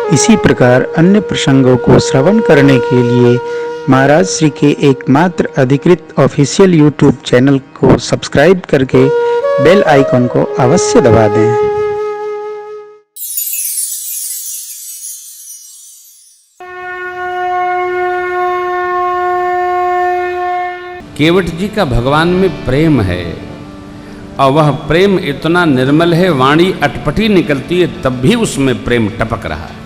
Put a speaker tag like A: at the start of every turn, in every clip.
A: इसी प्रकार अन्य प्रसंगों को श्रवण करने के लिए महाराज श्री के एकमात्र अधिकृत ऑफिशियल यूट्यूब चैनल को सब्सक्राइब करके बेल आइकन को अवश्य दबा दें।
B: केवट जी का भगवान में प्रेम है और वह प्रेम इतना निर्मल है, वाणी अटपटी निकलती है तब भी उसमें प्रेम टपक रहा है।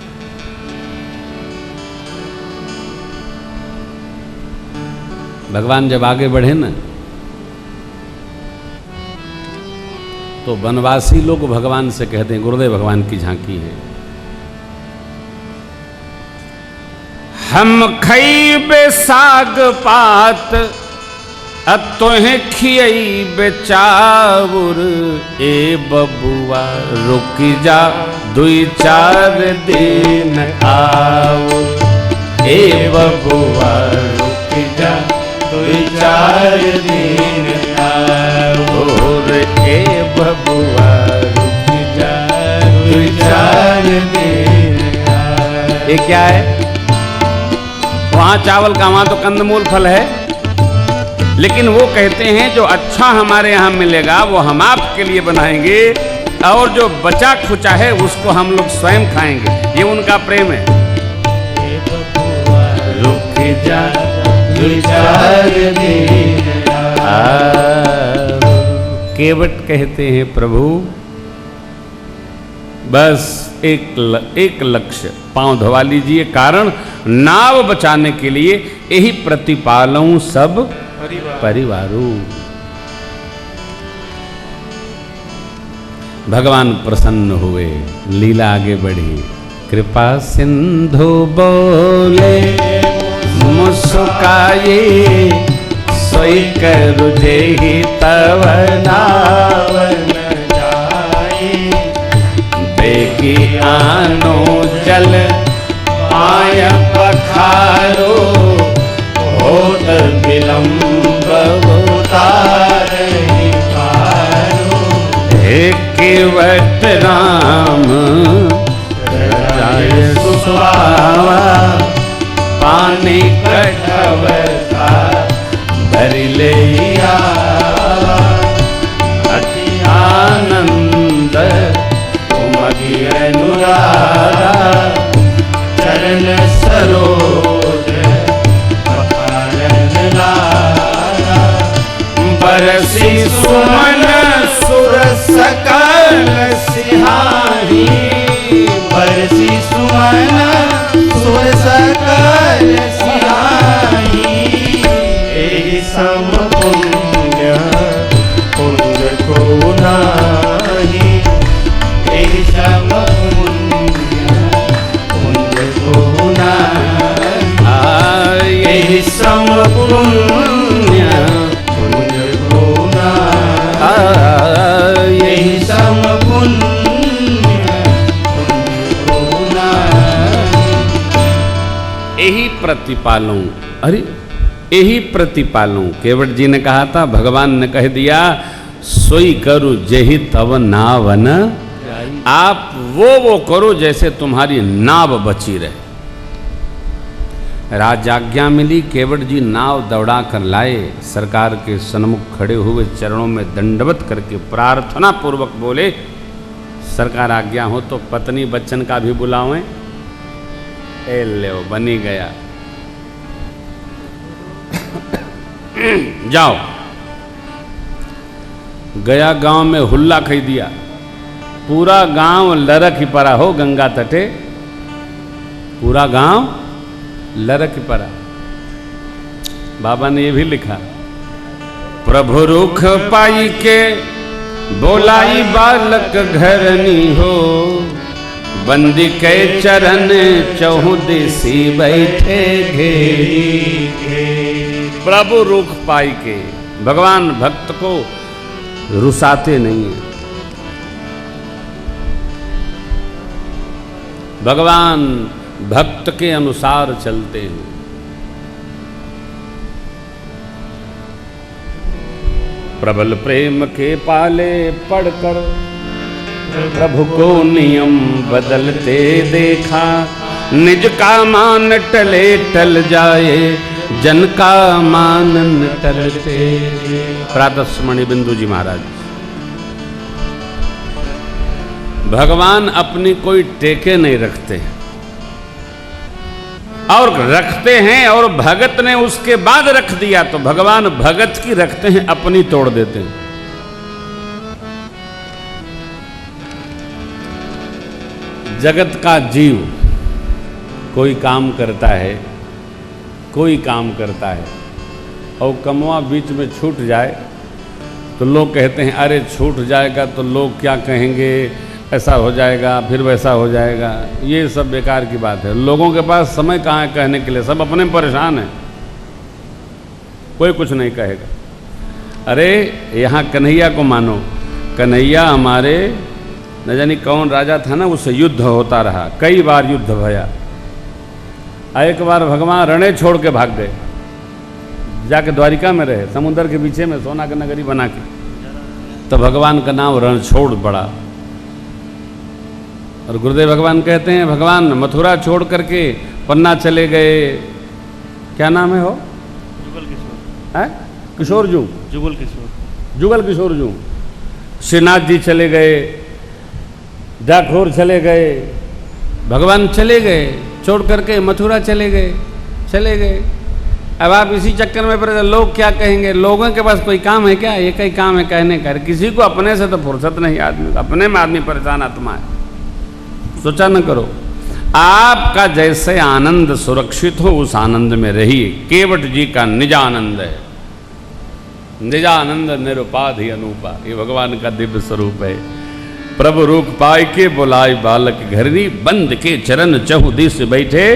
B: भगवान जब आगे बढ़े ना तो वनवासी लोग भगवान से कहते हैं, गुरुदेव भगवान की झांकी है, हम खइबे साग पात अतोहे खियइबे चाउर, ए बबुआ रुकी जा दुई चार दिन आउर, ए बबुआ रुकी जा दुई चार दिन आउर, ए बबुआ रुकी जा दुई चार दिन आउर। ये क्या है? वहाँ चावल का, वहाँ तो कंदमूल फल है, लेकिन वो कहते हैं जो अच्छा हमारे यहाँ मिलेगा वो हम आपके लिए बनाएंगे और जो बचा खुचा है उसको हम लोग स्वयं खाएंगे। ये उनका प्रेम है। केवट कहते हैं, प्रभु बस एक लक्ष्य, पांव धोवा लीजिए, कारण नाव बचाने के लिए यही प्रतिपालूं सब परिवारों। भगवान प्रसन्न हुए, लीला आगे बढ़ी। कृपा सिंधु बोले मुस्काए, सोई करु जेहि तव नावन जाए, बेगी आनो जल आय पखारो, होत विलंब उतारहि पारो, हे केवट राम राय सुहावा, पानी कठवता भरि लैया, अति आनंद उमगी अनुरागा, चरण सरोज बरसी सुमन सुर सकल सिहारी, बरसी सुमन सुर सकल सिहारी, एहि सम पुण्य पुण्य को नाही, एहि सम पुण्य पुण्य को नाही, एहि सम पुण्य यही सम पुण्य यही प्रतिपालूं। अरे यही प्रतिपालूं, केवट जी ने कहा था, भगवान ने कह दिया, सोई करो जेहि तव नावन, आप वो करो जैसे तुम्हारी नाव बची रहे। राजाज्ञा मिली, केवट जी नाव दौड़ा कर लाए, सरकार के सन्मुख खड़े हुए चरणों में दंडवत करके प्रार्थना पूर्वक बोले, सरकार आज्ञा हो तो पत्नी बच्चन का भी बुलावें। ए ले बनी गया, जाओ। गया गांव में हुल्ला खई दिया, पूरा गांव लरक ही पड़ा हो गंगा तटे, पूरा गांव लरक पड़ा। बाबा ने ये भी लिखा, प्रभु रुख पाई के बोलाई बालक घरनी हो, बंदी के चरण चहुदिसी बैठे घेरी। प्रभु रुख पाई के, भगवान भक्त को रुसाते नहीं है। भगवान भक्त के अनुसार चलते हैं। प्रबल प्रेम के पाले पढ़कर प्रभु को नियम बदलते देखा, निज का मान टले टल जाए, जन का मान न टलते। प्रातस्मरणीय बिंदु जी महाराज। भगवान अपनी कोई टेके नहीं रखते और रखते हैं, और भगत ने उसके बाद रख दिया तो भगवान भगत की रखते हैं, अपनी तोड़ देते हैं। जगत का जीव कोई काम करता है, कोई काम करता है और कमवा बीच में छूट जाए तो लोग कहते हैं अरे छूट जाएगा तो लोग क्या कहेंगे, ऐसा हो जाएगा, फिर वैसा हो जाएगा। ये सब बेकार की बात है। लोगों के पास समय कहाँ है कहने के लिए, सब अपने परेशान हैं, कोई कुछ नहीं कहेगा। अरे यहाँ कन्हैया को मानो, कन्हैया हमारे न जानी कौन राजा था ना, उससे युद्ध होता रहा, कई बार युद्ध भया। एक बार भगवान रणे छोड़ के भाग गए, जाके द्वारिका में रहे, समुद्र के पीछे में सोना की नगरी बना के। तो भगवान का नाम रणछोड़ पड़ा। और गुरुदेव भगवान कहते हैं भगवान मथुरा छोड़ करके पन्ना चले गए, क्या नाम है हो,
C: जुगल किशोर
B: है किशोर जू,
C: जुगल किशोर,
B: जुगल किशोर जू। श्रीनाथ जी चले गए, डाकोर चले गए, भगवान चले गए छोड़ करके, मथुरा चले गए। अब आप इसी चक्कर में पड़े, लोग क्या कहेंगे, लोगों के पास कोई काम है क्या, एक ही काम है कहने का। किसी को अपने से तो फुर्सत नहीं, आदमी अपने में आदमी परेशान आत्मा है। सोचा न करो, आपका जैसे आनंद सुरक्षित हो उस आनंद में रहिए। केवट जी का निजानंद है, निजानंद निरुपाधि अनूपा, ये भगवान का दिव्य स्वरूप है। प्रभु रूप पाए के बुलाए बालक घरनी, बंद के चरण चहु दिस बैठे,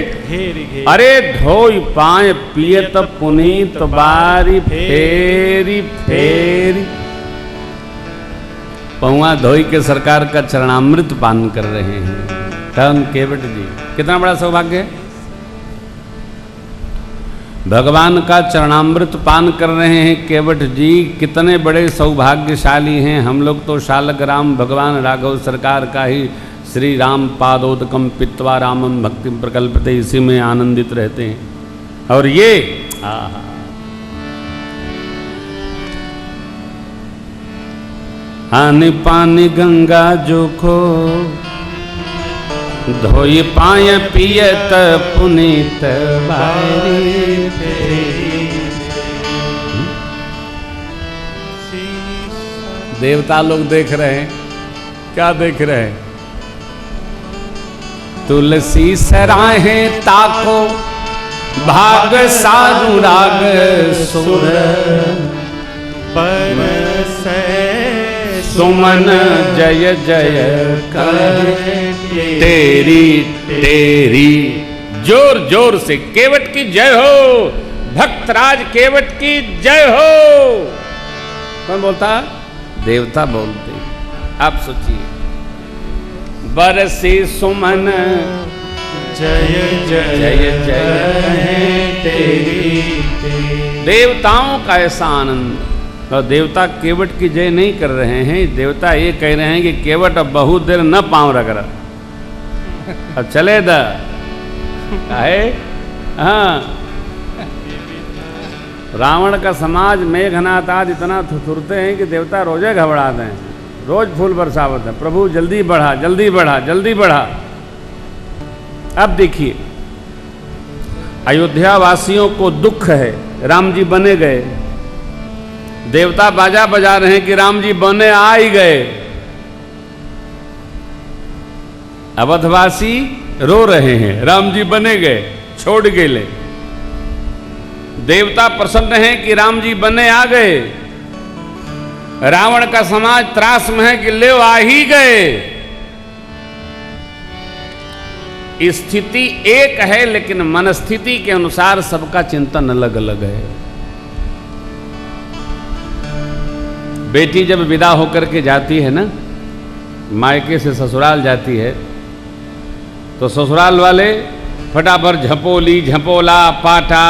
B: अरे धोई पाए पियत पुनीत बारी, फेरी फेरी। पहुआ धोई के सरकार का चरणामृत पान कर रहे हैं धन केवट जी, कितना बड़ा सौभाग्य है। भगवान का चरणामृत पान कर रहे हैं केवट जी, कितने बड़े सौभाग्यशाली हैं हम लोग। तो शालग्राम भगवान राघव सरकार का ही श्री राम पादोदकम पित्वा रामम भक्ति प्रकल्पते, इसी में आनंदित रहते हैं। और ये आने पानी गंगा जोखो, धोई पाय पियत पुनीत बारी फेरी। देवता लोग देख रहे हैं, क्या देख रहे हैं, तुलसी सराहे ताको, भाग साधु राग सुर,
C: बरसे
B: सुमन जय जय कर तेरी तेरी। जोर जोर से केवट की जय हो, भक्तराज केवट की जय हो। कौन बोलता, देवता बोलते। आप सोचिए, बरसी सुमन
C: जय जय
B: जय जय
C: तेरी।
B: देवताओं का ऐसा आनंद। तो देवता केवट की जय नहीं कर रहे हैं, देवता ये कह रहे हैं कि केवट अब बहुत देर न पाँव रख रहा, अब चले द काहे। हाँ, रावण का समाज मेघनाथ आदि इतना थुरते हैं कि देवता रोजे घबराते हैं, रोज फूल बरसावत है, प्रभु जल्दी बढ़ा जल्दी बढ़ा जल्दी बढ़ा। अब देखिए, अयोध्या वासियों को दुख है, राम जी बने गए, देवता बाजा बजा रहे हैं कि राम जी बने आ ही गए। अवधवासी रो रहे हैं, राम जी बने गए, छोड़ गए। देवता प्रसन्न हैं कि राम जी बने आ गए, रावण का समाज त्रास में है कि ले आ ही गए। स्थिति एक है लेकिन मनस्थिति के अनुसार सबका चिंतन अलग अलग है। बेटी जब विदा होकर के जाती है ना, मायके से ससुराल जाती है, तो ससुराल वाले फटाफट झपोली झपोला पाठा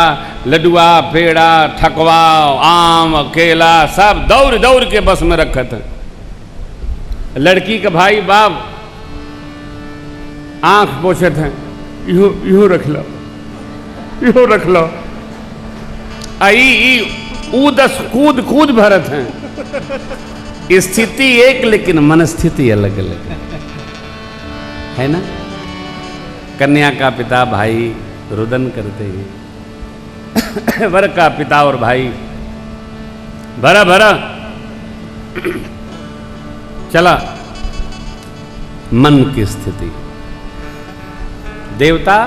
B: लडुआ पेड़ा ठकवा आम केला सब दौड़ दौड़ के बस में रखत है। लड़की का भाई बाप आंख पोछे थे, यूं रख लो, यूं रख लो, आई दस कूद कूद भरत हैं। स्थिति एक लेकिन मनस्थिति अलग अलग है ना। कन्या का पिता भाई रुदन करते हैं, वर का पिता और भाई भरा भरा चला। मन की स्थिति, देवता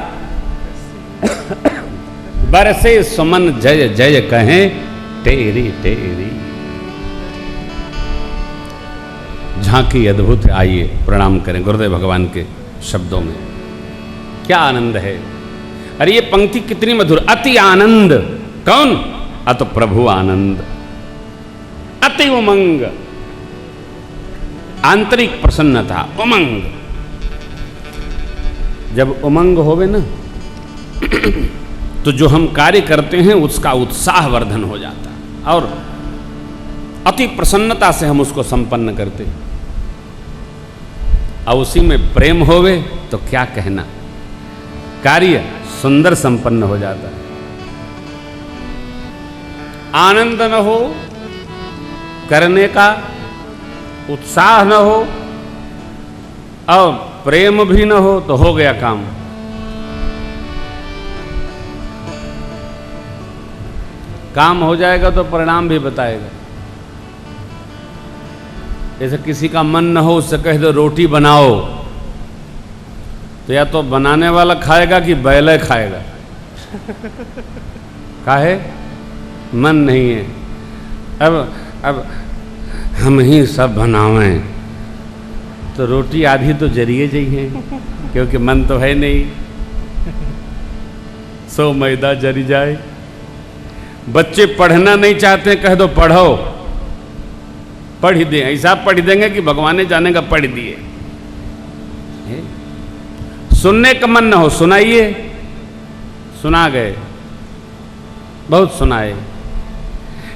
B: बरसे सुमन जय जय कहें टेरी टेरी। झांकी अद्भुत है। आइए प्रणाम करें गुरुदेव भगवान के शब्दों में। क्या आनंद है। अरे ये पंक्ति कितनी मधुर। अति आनंद, कौन? अत प्रभु आनंद, अति उमंग, आंतरिक प्रसन्नता, उमंग। जब उमंग होवे ना तो जो हम कार्य करते हैं उसका उत्साह वर्धन हो जाता है और अति प्रसन्नता से हम उसको संपन्न करते हैं। और उसी में प्रेम होवे तो क्या कहना, कार्य सुंदर संपन्न हो जाता है। आनंद न हो, करने का उत्साह न हो और प्रेम भी न हो तो हो गया काम। काम हो जाएगा तो परिणाम भी बताएगा। जैसे किसी का मन न हो, उससे कह दो रोटी बनाओ, तो या तो बनाने वाला खाएगा कि बैल खाएगा। काहे? मन नहीं है। अब हम ही सब बनावें तो रोटी आधी तो जरिए जाइए, क्योंकि मन तो है नहीं। सो मैदा जरी जाए। बच्चे पढ़ना नहीं चाहते, कह दो पढ़ो, पढ़ ही दें। ऐसा पढ़ देंगे कि भगवान जाने का पढ़ दिए। सुनने का मन न हो, सुनाइए, सुना गए, बहुत सुनाए।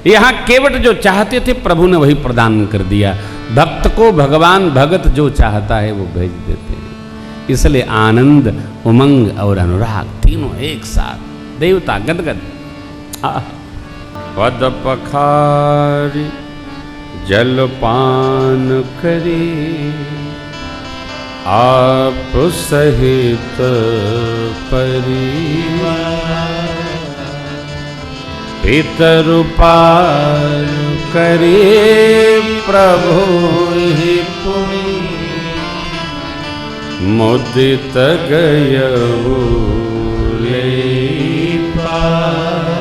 B: यहां केवट जो चाहते थे प्रभु ने वही प्रदान कर दिया। भक्त को भगवान भगत जो चाहता है वो भेज देते हैं। इसलिए आनंद, उमंग और अनुराग तीनों एक साथ। देवता गदगद। पद पखारी जलपान करे, आप सहित परिवार। पितरुपार करे प्रभु ही पुनि, मुदित गयऊ ले पार।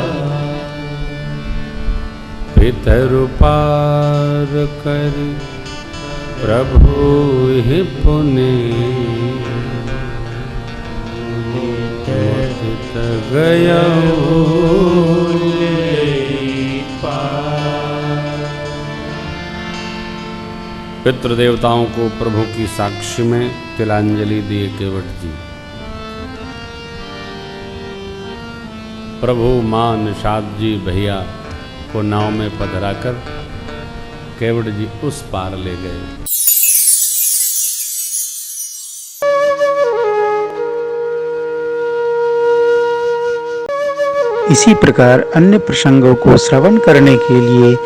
B: पितरुपार कर प्रभु ही पुनि, मुदित गयऊ ले पार। पितृदेवताओं को प्रभु की साक्षी में तिलांजलि दिए केवट जी। प्रभु मां निषाद जी भैया को नाव में पधराकर केवट जी उस पार ले गए।
A: इसी प्रकार अन्य प्रसंगों को श्रवण करने के लिए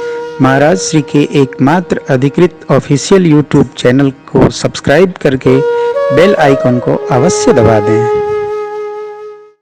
A: महाराज श्री के एकमात्र अधिकृत ऑफिशियल यूट्यूब चैनल को सब्सक्राइब करके बेल आइकन को अवश्य दबा दें।